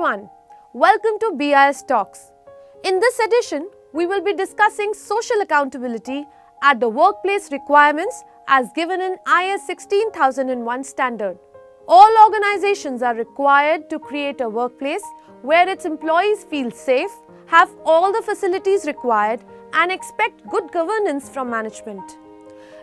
everyone, welcome to BIS Talks. In this edition, we will be discussing social accountability at the workplace requirements as given in IS 16001 standard. All organizations are required to create a workplace where its employees feel safe, have all the facilities required and expect good governance from management.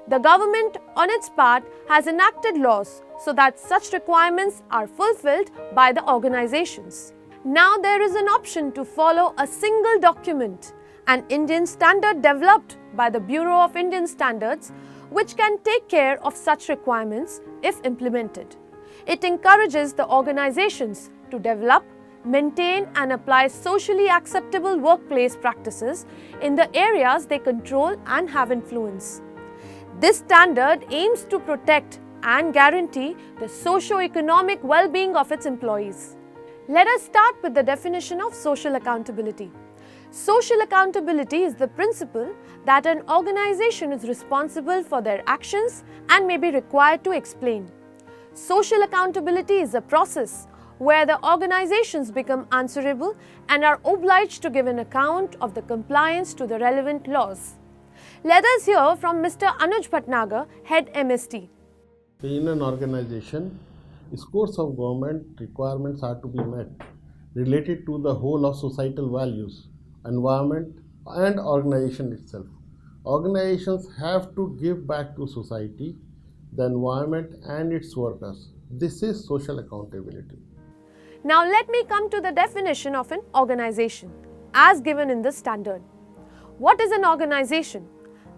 The government, on its part, has enacted laws so that such requirements are fulfilled by the organizations. Now there is an option to follow a single document, an Indian standard developed by the Bureau of Indian Standards, which can take care of such requirements if implemented. It encourages the organizations to develop, maintain and apply socially acceptable workplace practices in the areas they control and have influence. This standard aims to protect and guarantee the socio-economic well-being of its employees. Let us start with the definition of social accountability. Social accountability is the principle that an organization is responsible for their actions and may be required to explain. Social accountability is a process where the organizations become answerable and are obliged to give an account of the compliance to the relevant laws. Let us hear from Mr. Anuj Bhatnagar, Head MST. In an organization, scores of government requirements are to be met related to the whole of societal values, environment and organization itself. Organizations have to give back to society, the environment and its workers. This is social accountability. Now let me come to the definition of an organization as given in the standard. What is an organization?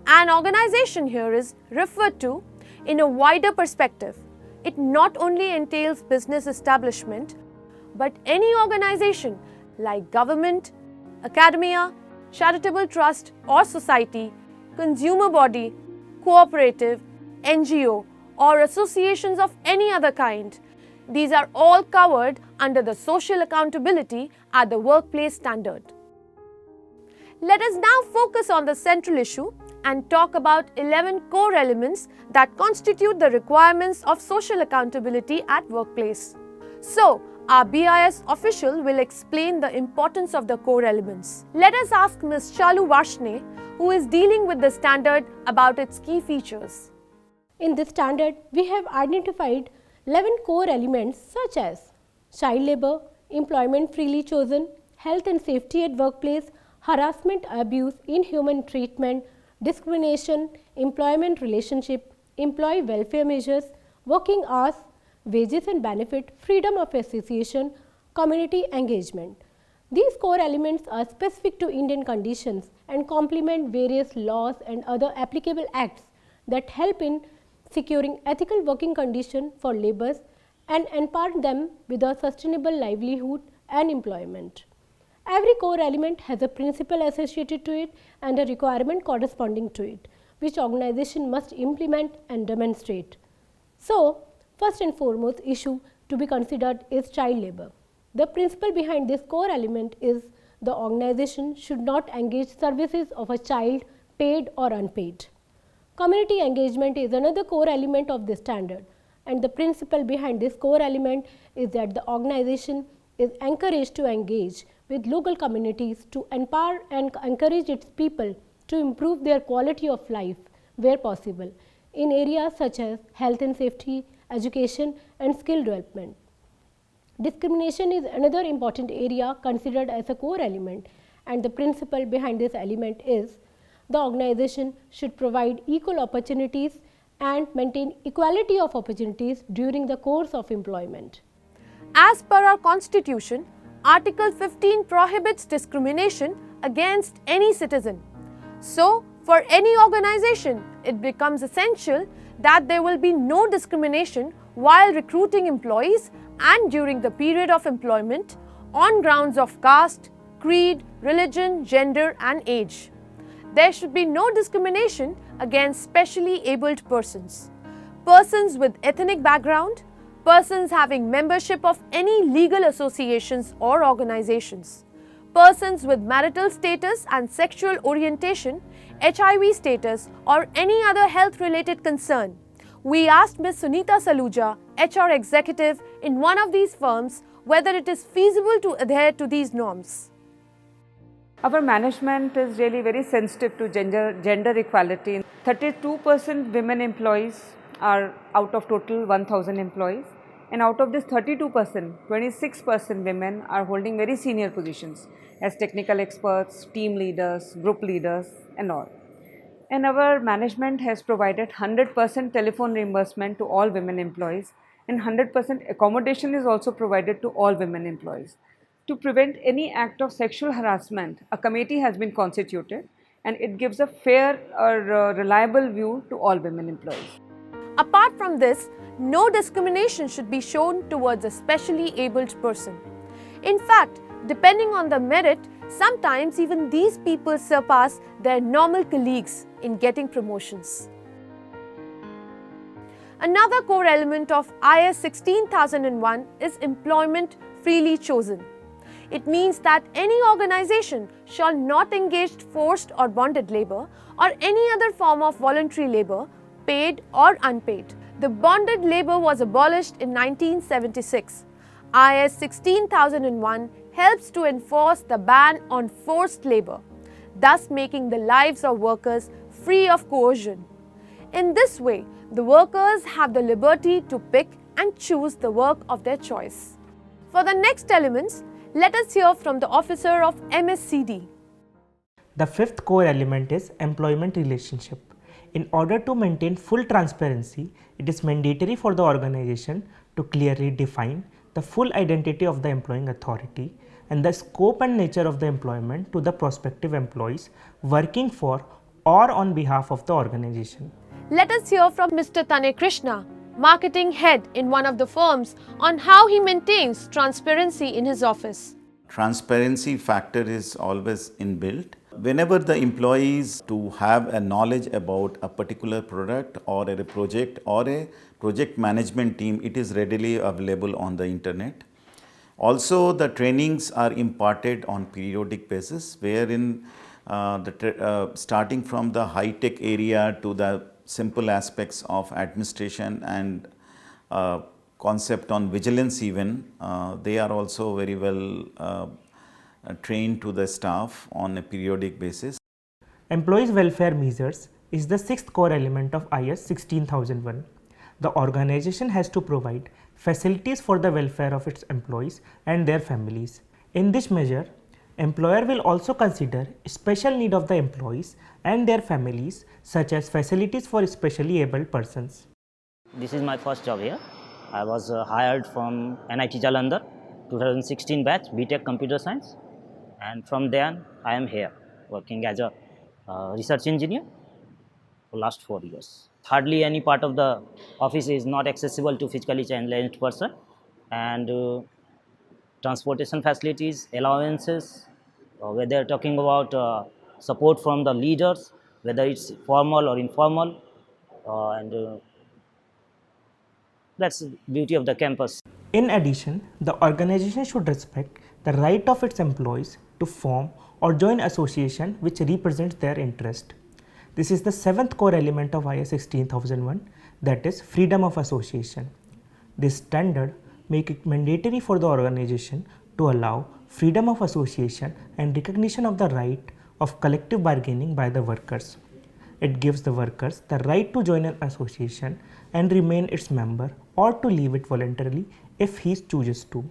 An organization here is referred to in a wider perspective. It not only entails business establishment, but any organization like government, academia, charitable trust or society, consumer body, cooperative, NGO or associations of any other kind. These are all covered under the social accountability at the workplace standard. Let us now focus on the central issue and talk about 11 core elements that constitute the requirements of social accountability at workplace. So, our BIS official will explain the importance of the core elements. Let us ask Ms. Chalu Varshne, who is dealing with the standard, about its key features. In this standard, we have identified 11 core elements such as child labor, employment freely chosen, health and safety at workplace, harassment, abuse, inhuman treatment, discrimination, employment relationship, employee welfare measures, working hours, wages and benefit, freedom of association, community engagement. These core elements are specific to Indian conditions and complement various laws and other applicable acts that help in securing ethical working conditions for laborers and empower them with a sustainable livelihood and employment. Every core element has a principle associated to it and a requirement corresponding to it, which organization must implement and demonstrate. So, first and foremost issue to be considered is child labor. The principle behind this core element is the organization should not engage services of a child, paid or unpaid. Community engagement is another core element of this standard, and the principle behind this core element is that the organization is encouraged to engage with local communities to empower and encourage its people to improve their quality of life where possible in areas such as health and safety, education and skill development. Discrimination is another important area considered as a core element, and the principle behind this element is the organization should provide equal opportunities and maintain equality of opportunities during the course of employment. As per our Constitution, Article 15 prohibits discrimination against any citizen. So, for any organization, it becomes essential that there will be no discrimination while recruiting employees and during the period of employment on grounds of caste, creed, religion, gender and age. There should be no discrimination against specially abled persons, persons with ethnic background, persons having membership of any legal associations or organizations, persons with marital status and sexual orientation, HIV status or any other health related concern. We asked Ms. Sunita Saluja, HR Executive, in one of these firms whether it is feasible to adhere to these norms. Our management is really very sensitive to gender equality. 32% women employees are out of total 1000 employees, and out of this 32%, 26% women are holding very senior positions as technical experts, team leaders, group leaders and all. And our management has provided 100% telephone reimbursement to all women employees, and 100% accommodation is also provided to all women employees. To prevent any act of sexual harassment, a committee has been constituted, and it gives a fair or reliable view to all women employees. Apart from this, no discrimination should be shown towards a specially abled person. In fact, depending on the merit, sometimes even these people surpass their normal colleagues in getting promotions. Another core element of IS 16001 is employment freely chosen. It means that any organization shall not engage forced or bonded labor or any other form of voluntary labor, paid or unpaid. The bonded labor was abolished in 1976. IS 16001 helps to enforce the ban on forced labor, thus making the lives of workers free of coercion. In this way, the workers have the liberty to pick and choose the work of their choice. For the next elements, let us hear from the officer of MSCD. The fifth core element is employment relationship. In order to maintain full transparency, it is mandatory for the organization to clearly define the full identity of the employing authority and the scope and nature of the employment to the prospective employees working for or on behalf of the organization. Let us hear from Mr. Tane Krishna, marketing head in one of the firms, on how he maintains transparency in his office. Transparency factor is always inbuilt. Whenever the employees to have a knowledge about a particular product or a project or a project management team, it is readily available on the internet. Also, the trainings are imparted on periodic basis, wherein starting from the high-tech area to the simple aspects of administration and concept on vigilance even, they are also very well trained to the staff on a periodic basis. Employees welfare measures is the sixth core element of IS 16001. The organization has to provide facilities for the welfare of its employees and their families. In this measure, employer will also consider special need of the employees and their families, such as facilities for specially abled persons. This is my first job here. I was hired from NIT Jalandhar, 2016 batch, BTech Computer Science, and from then I am here working as a research engineer for last 4 years. Hardly any part of the office is not accessible to physically challenged person, and transportation facilities, allowances, whether talking about support from the leaders, whether it's formal or informal, and that's the beauty of the campus. In addition, the organization should respect the right of its employees to form or join association which represents their interest. This is the seventh core element of IS 16001, that is freedom of association. This standard makes it mandatory for the organization to allow freedom of association and recognition of the right of collective bargaining by the workers. It gives the workers the right to join an association and remain its member or to leave it voluntarily if he chooses to.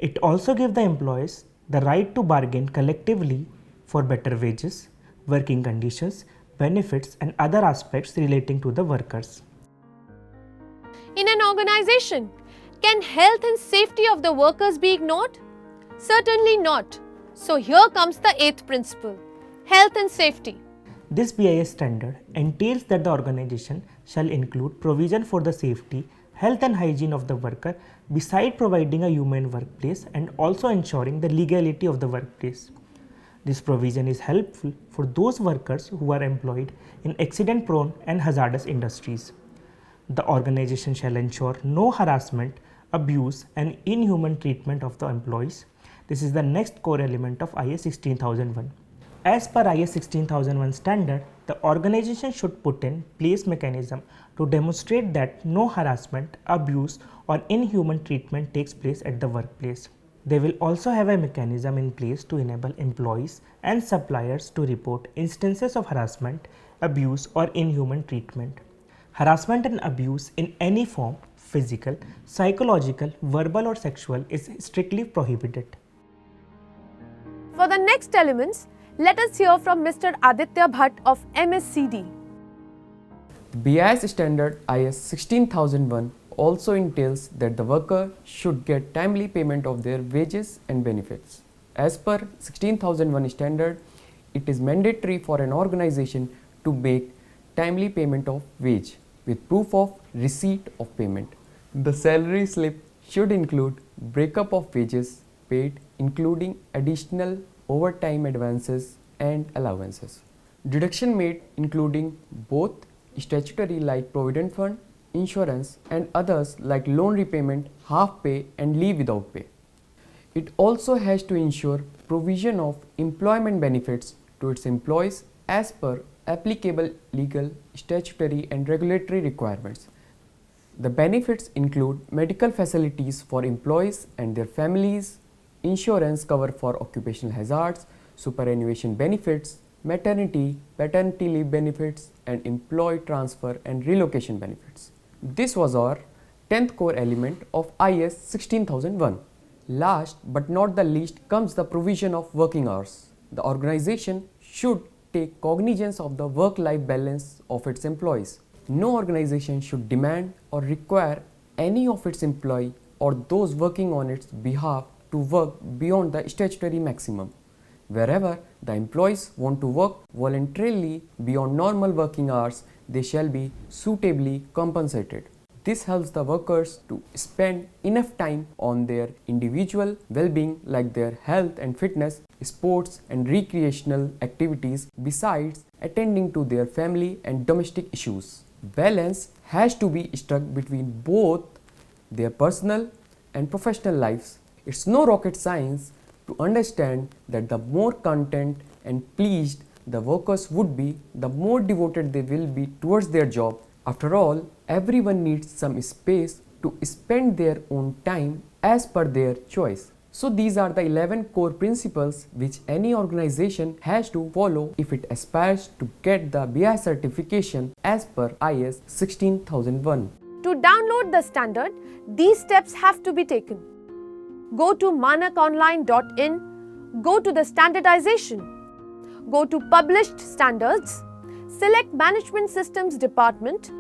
It also gives the employees the right to bargain collectively for better wages, working conditions, benefits and other aspects relating to the workers. In an organization, can health and safety of the workers be ignored? Certainly not. So here comes the eighth principle, health and safety. This BIS standard entails that the organization shall include provision for the safety, health and hygiene of the worker beside providing a humane workplace and also ensuring the legality of the workplace. This provision is helpful for those workers who are employed in accident-prone and hazardous industries. The organization shall ensure no harassment, abuse and inhuman treatment of the employees. This is the next core element of IS 16001. As per IS 16001 standard, the organization should put in place mechanism to demonstrate that no harassment, abuse or inhuman treatment takes place at the workplace. They will also have a mechanism in place to enable employees and suppliers to report instances of harassment, abuse or inhuman treatment. Harassment and abuse in any form, physical, psychological, verbal or sexual, is strictly prohibited. For the next elements, let us hear from Mr. Aditya Bhatt of MSCD. BIS standard IS 16001 also entails that the worker should get timely payment of their wages and benefits. As per 16001 standard, it is mandatory for an organization to make timely payment of wage with proof of receipt of payment. The salary slip should include breakup of wages paid, including additional overtime advances and allowances. Deduction made including both statutory like provident fund, insurance and others like loan repayment, half pay and leave without pay. It also has to ensure provision of employment benefits to its employees as per applicable legal, statutory and regulatory requirements. The benefits include medical facilities for employees and their families, insurance cover for occupational hazards, superannuation benefits, maternity, paternity leave benefits and employee transfer and relocation benefits. This was our 10th core element of IS 16001. Last but not the least comes the provision of working hours. The organization should take cognizance of the work-life balance of its employees. No organization should demand or require any of its employee or those working on its behalf to work beyond the statutory maximum. Wherever the employees want to work voluntarily beyond normal working hours, they shall be suitably compensated. This helps the workers to spend enough time on their individual well-being like their health and fitness, sports and recreational activities besides attending to their family and domestic issues. Balance has to be struck between both their personal and professional lives. It's no rocket science to understand that the more content and pleased the workers would be, the more devoted they will be towards their job. After all, everyone needs some space to spend their own time as per their choice. So these are the 11 core principles which any organization has to follow if it aspires to get the BIS certification as per IS 16001. To download the standard, these steps have to be taken. Go to manakonline.in, go to the standardization, go to published standards, select Management Systems Department,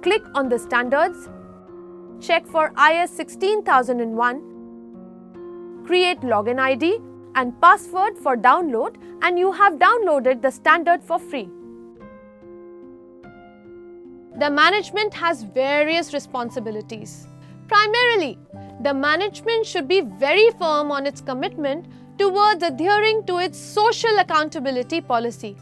click on the standards, check for IS 16001, create login ID and password for download, and you have downloaded the standard for free. The management has various responsibilities. Primarily, the management should be very firm on its commitment towards adhering to its social accountability policy.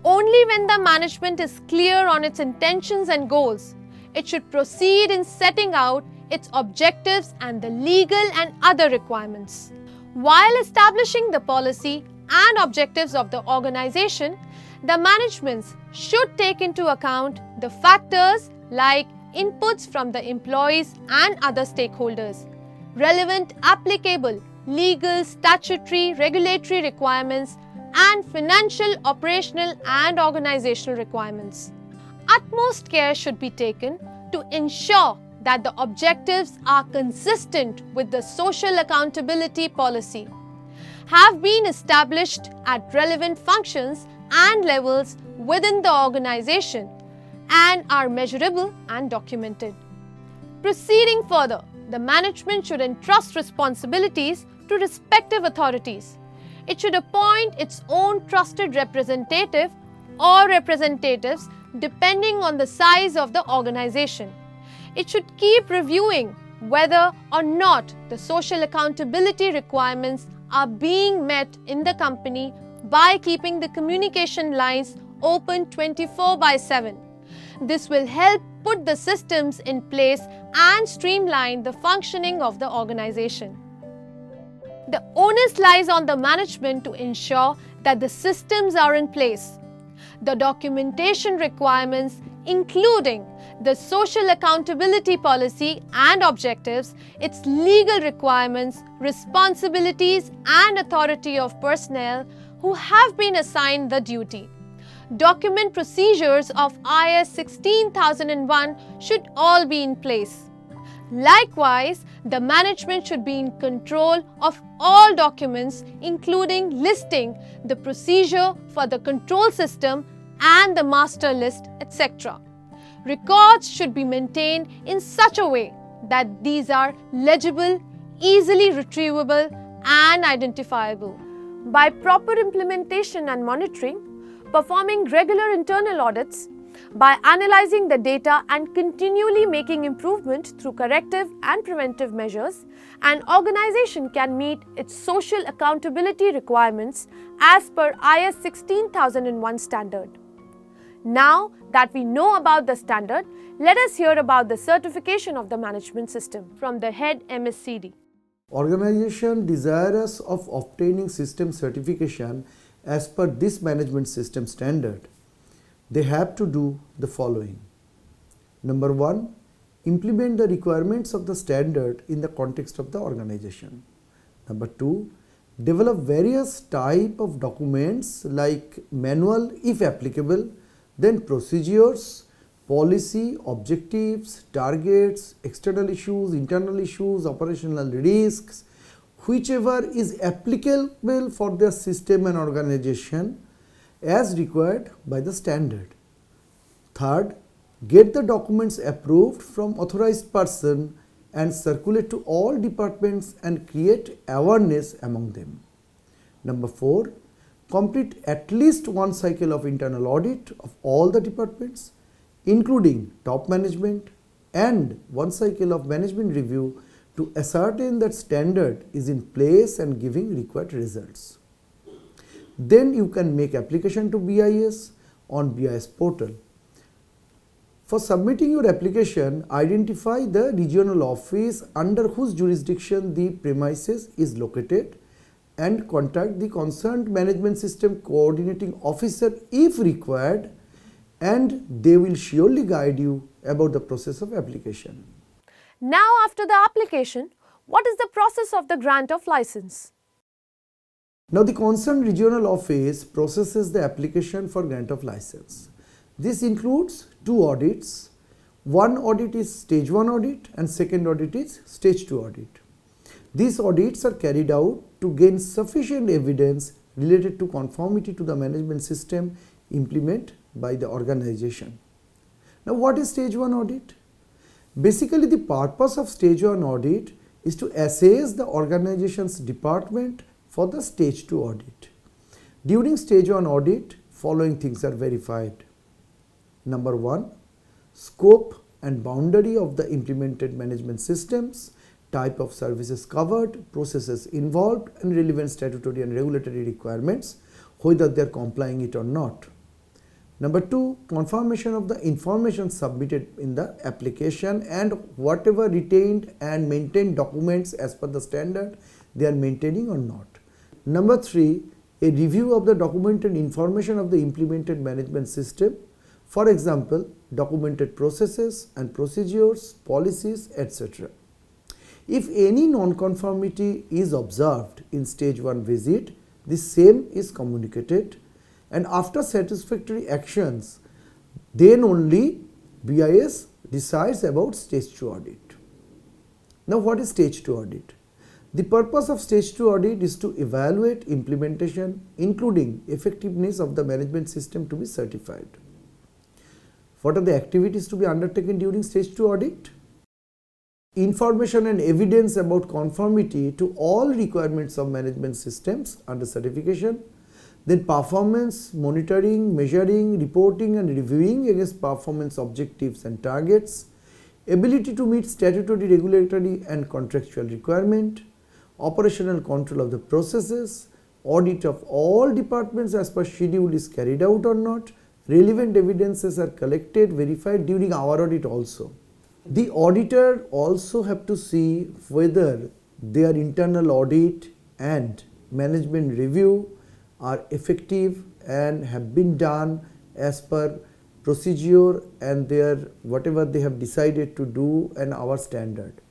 Only when the management is clear on its intentions and goals, it should proceed in setting out its objectives and the legal and other requirements. While establishing the policy and objectives of the organization, the management should take into account the factors like inputs from the employees and other stakeholders, relevant applicable legal, statutory, regulatory requirements, and financial, operational and organizational requirements. Utmost care should be taken to ensure that the objectives are consistent with the social accountability policy, have been established at relevant functions and levels within the organization, and are measurable and documented. Proceeding further, the management should entrust responsibilities to respective authorities. It should appoint its own trusted representative or representatives depending on the size of the organization. It should keep reviewing whether or not the social accountability requirements are being met in the company by keeping the communication lines open 24/7. This will help put the systems in place and streamline the functioning of the organization. The onus lies on the management to ensure that the systems are in place. The documentation requirements, including the social accountability policy and objectives, its legal requirements, responsibilities and authority of personnel who have been assigned the duty. Document procedures of IS 16001 should all be in place. Likewise, the management should be in control of all documents, including listing, the procedure for the control system and the master list, etc. Records should be maintained in such a way that these are legible, easily retrievable and identifiable. By proper implementation and monitoring, performing regular internal audits, by analyzing the data and continually making improvement through corrective and preventive measures, an organization can meet its social accountability requirements as per IS 16001 standard. Now that we know about the standard, let us hear about the certification of the management system from the head MSCD. Organization desirous of obtaining system certification as per this management system standard, they have to do the following. Number 1, implement the requirements of the standard in the context of the organization. Number 2, develop various type of documents like manual if applicable, then procedures, policy, objectives, targets, external issues, internal issues, operational risks, whichever is applicable for the system and organization as required by the standard. Third, get the documents approved from authorized person and circulate to all departments and create awareness among them. Number 4, complete at least one cycle of internal audit of all the departments, including top management, and one cycle of management review to ascertain that standard is in place and giving required results. Then you can make application to BIS on BIS portal. For submitting your application, identify the regional office under whose jurisdiction the premises is located and contact the concerned management system coordinating officer if required, and they will surely guide you about the process of application. Now, after the application, what is the process of the grant of license? Now, the concerned regional office processes the application for grant of license. This includes two audits. One audit is stage 1 audit and second audit is stage 2 audit. These audits are carried out to gain sufficient evidence related to conformity to the management system implemented by the organization. Now, what is stage 1 audit? Basically, the purpose of stage 1 audit is to assess the organization's department for the stage 2 audit. During stage 1 audit, following things are verified. Number 1, scope and boundary of the implemented management systems, type of services covered, processes involved, and relevant statutory and regulatory requirements, whether they are complying it or not. Number 2, confirmation of the information submitted in the application and whatever retained and maintained documents as per the standard they are maintaining or not. Number 3, a review of the documented information of the implemented management system, for example, documented processes and procedures, policies, etc. If any non-conformity is observed in stage 1 visit, the same is communicated, and after satisfactory actions, then only BIS decides about stage 2 audit. Now, what is stage 2 audit? The purpose of stage 2 audit is to evaluate implementation, including effectiveness of the management system to be certified. What are the activities to be undertaken during stage 2 audit? Information and evidence about conformity to all requirements of management systems under certification, then performance, monitoring, measuring, reporting and reviewing against performance objectives and targets, ability to meet statutory, regulatory and contractual requirement, operational control of the processes, audit of all departments as per schedule is carried out or not, relevant evidences are collected, verified during our audit also. The auditor also have to see whether their internal audit and management review are effective and have been done as per procedure and their whatever they have decided to do and our standard.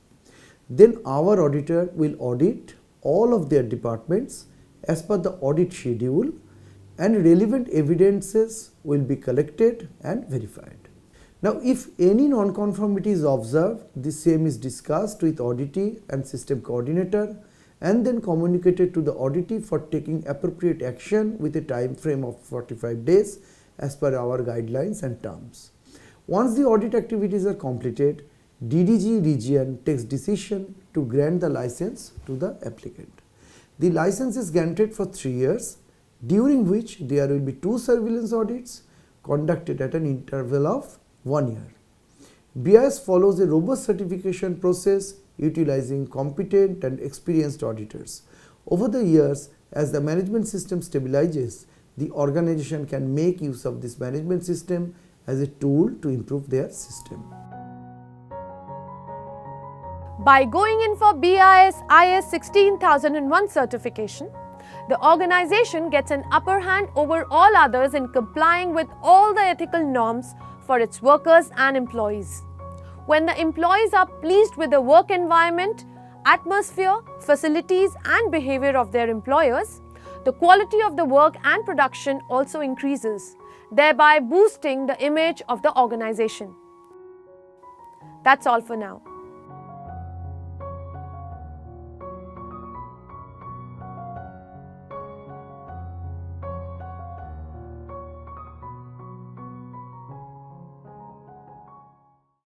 Then our auditor will audit all of their departments as per the audit schedule, and relevant evidences will be collected and verified. Now, if any non-conformity is observed, the same is discussed with auditee and system coordinator and then communicated to the auditee for taking appropriate action with a time frame of 45 days as per our guidelines and terms. Once the audit activities are completed, DDG region takes decision to grant the license to the applicant. The license is granted for 3 years, during which there will be 2 surveillance audits conducted at an interval of 1 year. BIS follows a robust certification process utilizing competent and experienced auditors. Over the years, as the management system stabilizes, the organization can make use of this management system as a tool to improve their system. By going in for BIS IS 16001 certification, the organization gets an upper hand over all others in complying with all the ethical norms for its workers and employees. When the employees are pleased with the work environment, atmosphere, facilities and behavior of their employers, the quality of the work and production also increases, thereby boosting the image of the organization. That's all for now.